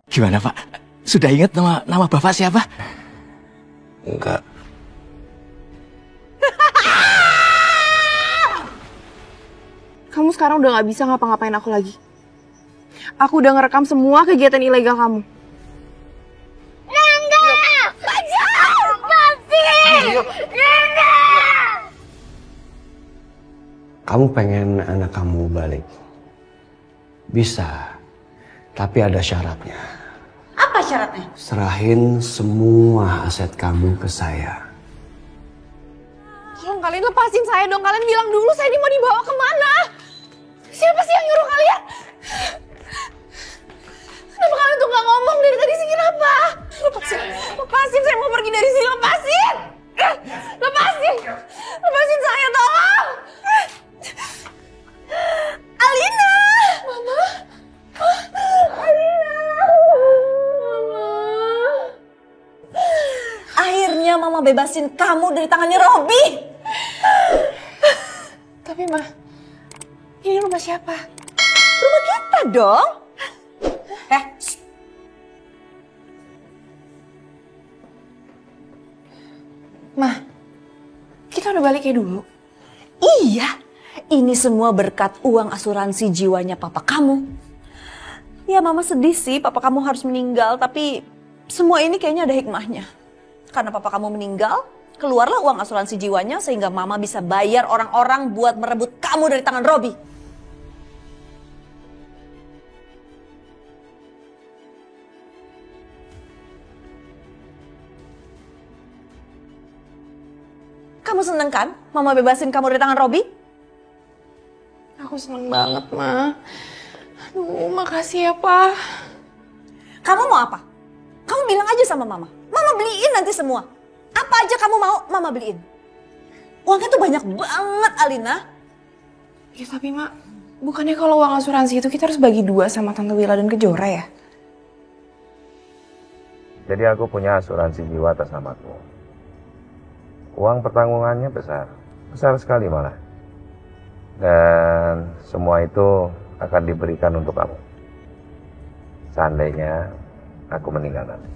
Gimana Pak? Sudah ingat nama Bapak siapa? Enggak. Kamu sekarang udah gak bisa ngapa-ngapain aku lagi. Aku udah ngerekam semua kegiatan ilegal kamu. Nanda! Bajak! Masih! Nanda! Kamu pengen anak kamu balik? Bisa, tapi ada syaratnya. Apa syaratnya? Serahin semua aset kamu ke saya. Tolong kalian lepasin saya dong. Kalian bilang dulu saya ini mau dibawa kemana? Siapa sih yang nyuruh kalian? Kenapa kalian tuh gak ngomong dari tadi sih? Kenapa? Lepasin, saya mau pergi dari sini. Lepasin! Lepasin saya, tolong! Alina! Mama? Alina! Mama? Akhirnya Mama bebasin kamu dari tangannya Robi. Tapi Ma, ini rumah siapa? Rumah kita dong. Ma, kita udah balik kayak dulu. Iya, ini semua berkat uang asuransi jiwanya papa kamu. Ya Mama sedih sih papa kamu harus meninggal, tapi semua ini kayaknya ada hikmahnya. Karena papa kamu meninggal, keluarlah uang asuransi jiwanya sehingga Mama bisa bayar orang-orang buat merebut kamu dari tangan Robi. Kamu seneng kan Mama bebasin kamu dari tangan Robi? Aku seneng banget, Ma. Aduh, makasih ya, Pa. Kamu mau apa? Kamu bilang aja sama Mama. Mama beliin nanti semua. Apa aja kamu mau, Mama beliin. Uangnya tuh banyak banget, Alina. Ya tapi Ma, bukannya kalau uang asuransi itu kita harus bagi dua sama Tante Wila dan Kejora ya? Jadi aku punya asuransi jiwa atas namaku. Uang pertanggungannya besar sekali malah. Dan semua itu akan diberikan untuk kamu. Seandainya aku meninggal nanti.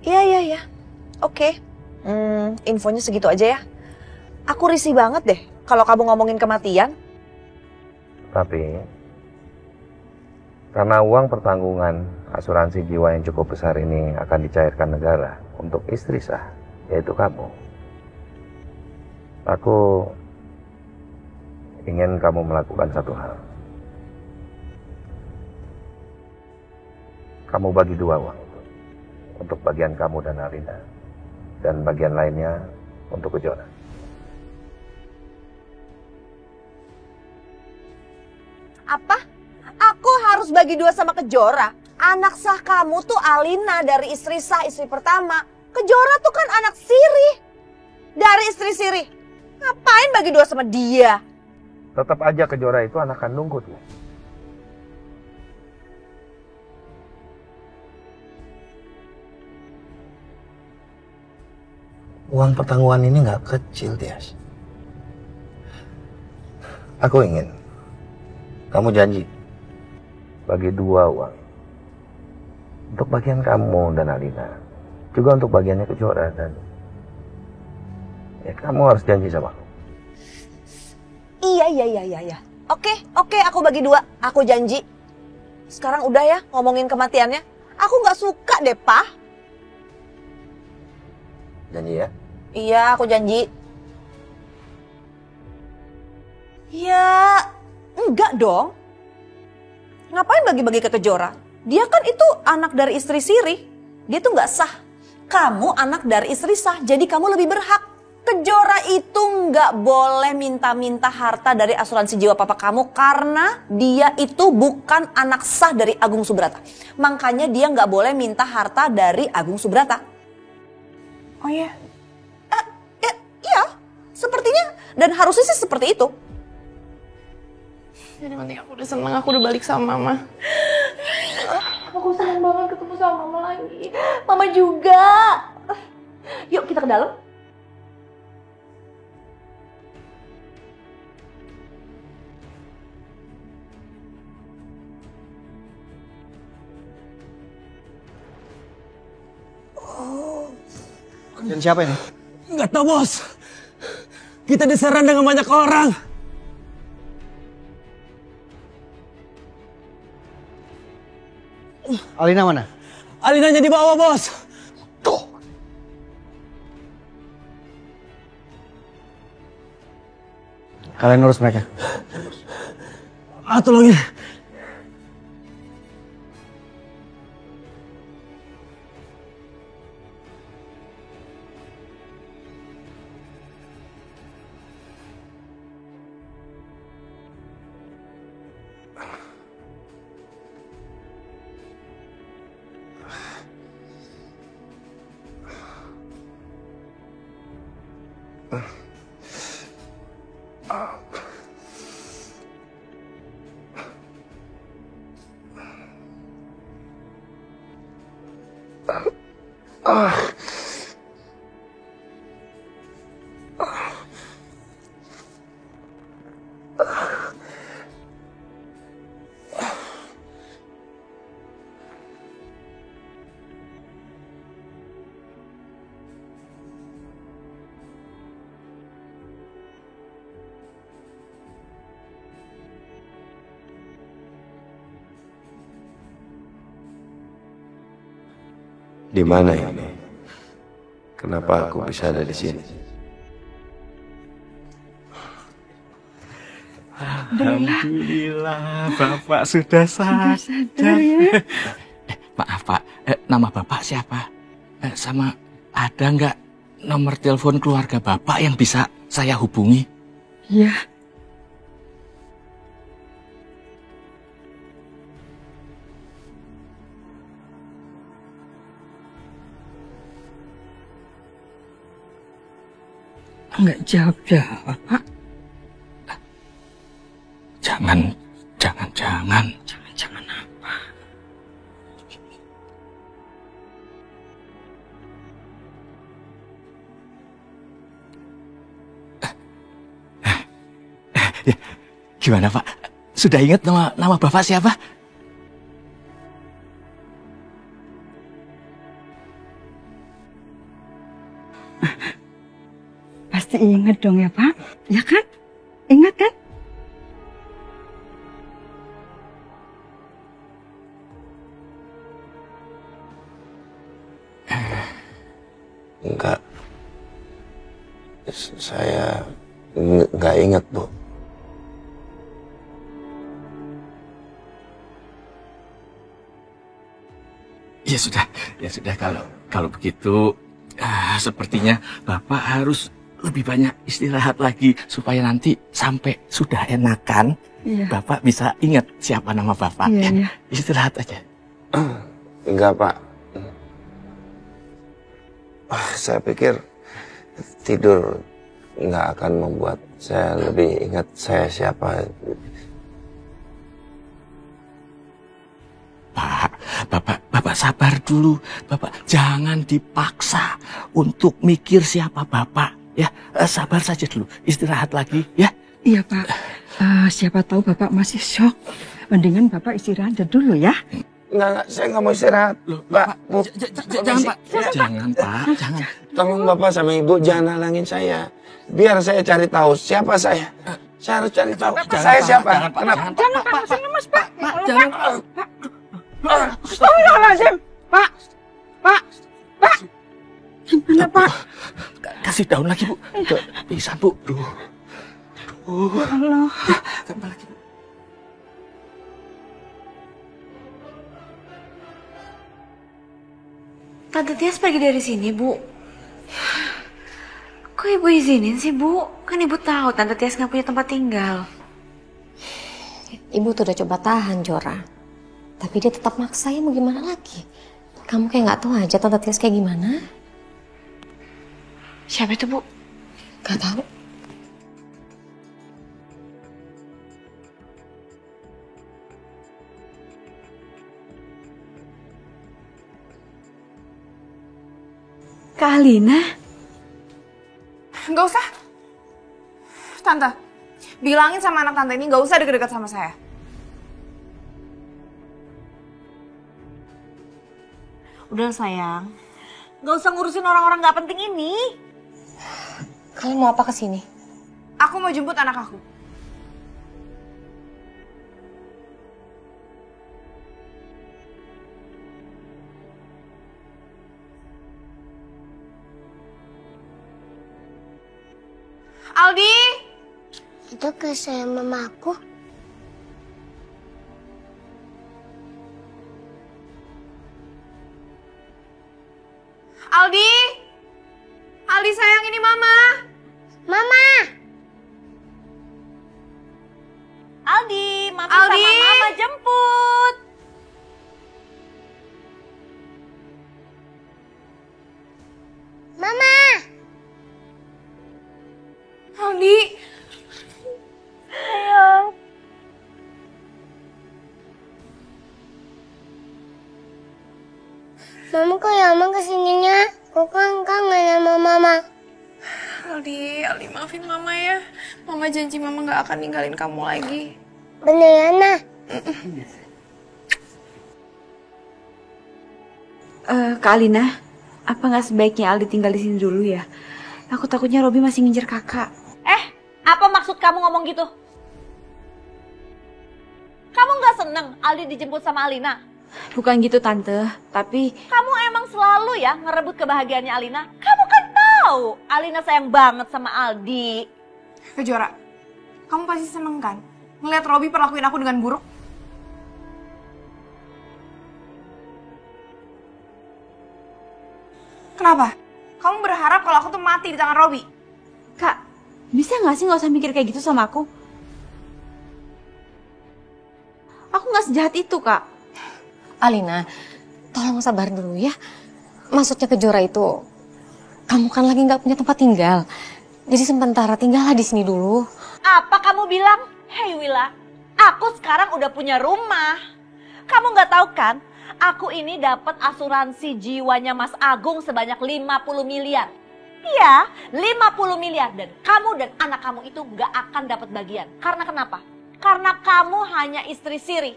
Iya. Oke. Infonya segitu aja ya. Aku risih banget deh kalau kamu ngomongin kematian. Tapi karena uang pertanggungan asuransi jiwa yang cukup besar ini akan dicairkan negara untuk istri sah, yaitu kamu. Aku ingin kamu melakukan satu hal. Kamu bagi dua uang itu. Untuk bagian kamu dan Arina. Dan bagian lainnya untuk Kejora. Apa? Aku harus bagi dua sama Kejora? Anak sah kamu tuh Alina dari istri sah, istri pertama. Kejora tuh kan anak siri dari istri siri. Ngapain bagi dua sama dia? Tetap aja Kejora itu anak kandungku tuh. Uang pertanggungan ini nggak kecil, Tias. Aku ingin kamu janji Bagi dua uang. Untuk bagian kamu dan Alina. Juga untuk bagiannya Kejora dan ya kamu harus janji sama aku. Iya. Oke, aku bagi dua. Aku janji. Sekarang udah ya ngomongin kematiannya. Aku nggak suka deh, Pa. Janji ya? Iya, aku janji. Ya, enggak dong. Ngapain bagi-bagi ke Kejora? Dia kan itu anak dari istri siri. Dia tuh nggak sah. Kamu anak dari istri sah, jadi kamu lebih berhak. Kejora itu nggak boleh minta-minta harta dari asuransi jiwa papa kamu karena dia itu bukan anak sah dari Agung Subrata. Makanya dia nggak boleh minta harta dari Agung Subrata. Oh iya? Iya, sepertinya dan harusnya sih seperti itu. Jadi penting aku udah seneng, aku udah balik sama Mama. Aku seneng banget ketemu sama Mama lagi. Mama juga. Yuk kita ke dalam. Dan siapa ini? Nggak tahu, Bos. Kita diserang dengan banyak orang. Alina mana? Alinanya di bawah, Bos. Tuh. Kalian urus mereka. Tolongin. Di mana ini? Kenapa aku bisa ada di sini? Alhamdulillah, Bapak sudah sadar. Ya? Maaf Pak, nama Bapak siapa? Sama ada nggak nomor telepon keluarga Bapak yang bisa saya hubungi? Iya. Nggak jawab-jawab, Pak. Jangan apa? Gimana Pak? Sudah ingat nama Bapak siapa? Pasti ingat dong ya, Pak. Ya kan? Ingat kan? Enggak. Saya enggak ingat, Bu. Ya sudah kalau begitu sepertinya Bapak harus lebih banyak istirahat lagi supaya nanti sampai sudah enakan Bapak bisa ingat siapa nama Bapak. Iya. Istirahat aja. Enggak, Pak. Saya pikir tidur nggak akan membuat saya lebih ingat saya siapa. Pak, Bapak sabar dulu. Bapak jangan dipaksa untuk mikir siapa Bapak. Ya, sabar saja dulu. Istirahat lagi, ya. Iya, Pak. Siapa tahu Bapak masih shock. Mendingan Bapak istirahat dulu ya. Enggak, saya nggak mau istirahat. Loh, Pak, Bu. Jangan, Pak. Jangan, Pak. Jangan. Tolong Bapak sama Ibu jangan halangin saya. Biar saya cari tahu siapa saya. Saya harus cari tahu saya siapa. Kenapa? Jangan, Pak. Jangan, Mas, Pak. Jangan, Pak. Astagfirullahaladzim. Pak. Gimana, Pak? Kasih daun lagi, Bu. Bisa, Bu. Duh. Ya Allah. Tambah lagi, Bu. Tante Tias pergi dari sini, Bu. Kok Ibu izinin sih, Bu? Kan Ibu tahu Tante Tias nggak punya tempat tinggal. Ibu tuh udah coba tahan, Jora. Tapi dia tetap maksa, ya mau gimana lagi? Kamu kayak nggak tahu aja Tante Tias kayak gimana? Siapa itu, Bu? Gak tahu. Kak Alina? Nggak usah. Tante, bilangin sama anak tante ini nggak usah deket-deket sama saya. Udah sayang, Gak usah ngurusin orang-orang gak penting ini. Kalian mau apa kesini? Aku mau jemput anak aku. Aldi! Itu kesayangan mamaku. Aldi! Aldi sayang, ini Mama. Mama! Aldi, Mami Aldi! sama Mama jemput. Mama! Aldi! Sayang. Mama kok lama kesininya? Aku kan kangen sama Mama. Aldi maafin Mama ya. Mama janji Mama gak akan ninggalin kamu lagi. Beneran, Nah? Kak Alina, apa nggak sebaiknya Aldi tinggal di sini dulu ya? Aku takutnya Robi masih ngincer kakak. Apa maksud kamu ngomong gitu? Kamu gak seneng Aldi dijemput sama Alina? Bukan gitu Tante, tapi... Kamu emang selalu ya ngerebut kebahagiaannya Alina? Kamu kan tahu Alina sayang banget sama Aldi. Kejora, kamu pasti seneng kan? Ngeliat Robi perlakuin aku dengan buruk? Kenapa? Kamu berharap kalau aku tuh mati di tangan Robi? Kak, bisa nggak sih nggak usah mikir kayak gitu sama aku? Aku nggak sejahat itu, Kak. Alina, tolong sabar dulu ya. Maksudnya Kejora itu, kamu kan lagi nggak punya tempat tinggal. Jadi sementara tinggallah di sini dulu. Apa kamu bilang? Hei Willa, aku sekarang udah punya rumah. Kamu nggak tahu kan? Aku ini dapat asuransi jiwanya Mas Agung sebanyak 50 miliar. Iya, 50 miliar. Dan kamu dan anak kamu itu nggak akan dapat bagian. Karena kenapa? Karena kamu hanya istri siri.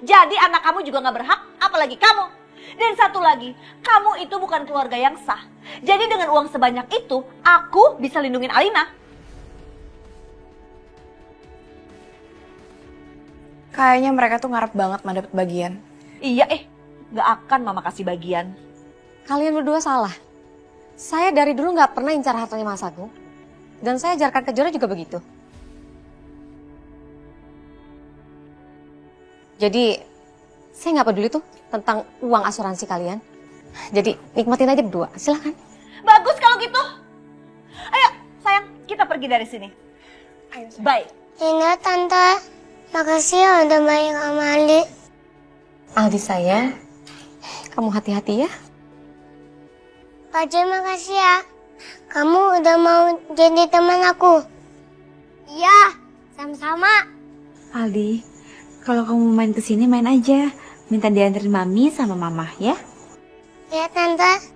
Jadi anak kamu juga nggak berhak, apalagi kamu. Dan satu lagi, kamu itu bukan keluarga yang sah. Jadi dengan uang sebanyak itu, aku bisa lindungin Alina. Kayaknya mereka tuh ngarep banget mah dapet bagian. Iya, nggak akan Mama kasih bagian. Kalian berdua salah. Saya dari dulu nggak pernah incar hartanya Mas Agung. Dan saya ajarkan Kejora juga begitu. Jadi, saya nggak peduli tuh tentang uang asuransi kalian. Jadi, nikmatin aja berdua. Silahkan. Bagus kalau gitu. Ayo, sayang, kita pergi dari sini. Ayo, sayang. Bye. Ina, Tante. Makasih ya udah baik sama Aldi. Aldi saya, kamu hati-hati ya. Pak J, makasih ya. Kamu udah mau jadi teman aku. Iya, sama-sama. Aldi, kalau kamu main kesini main aja. Minta dianterin Mami sama Mama ya. Ya, Tante.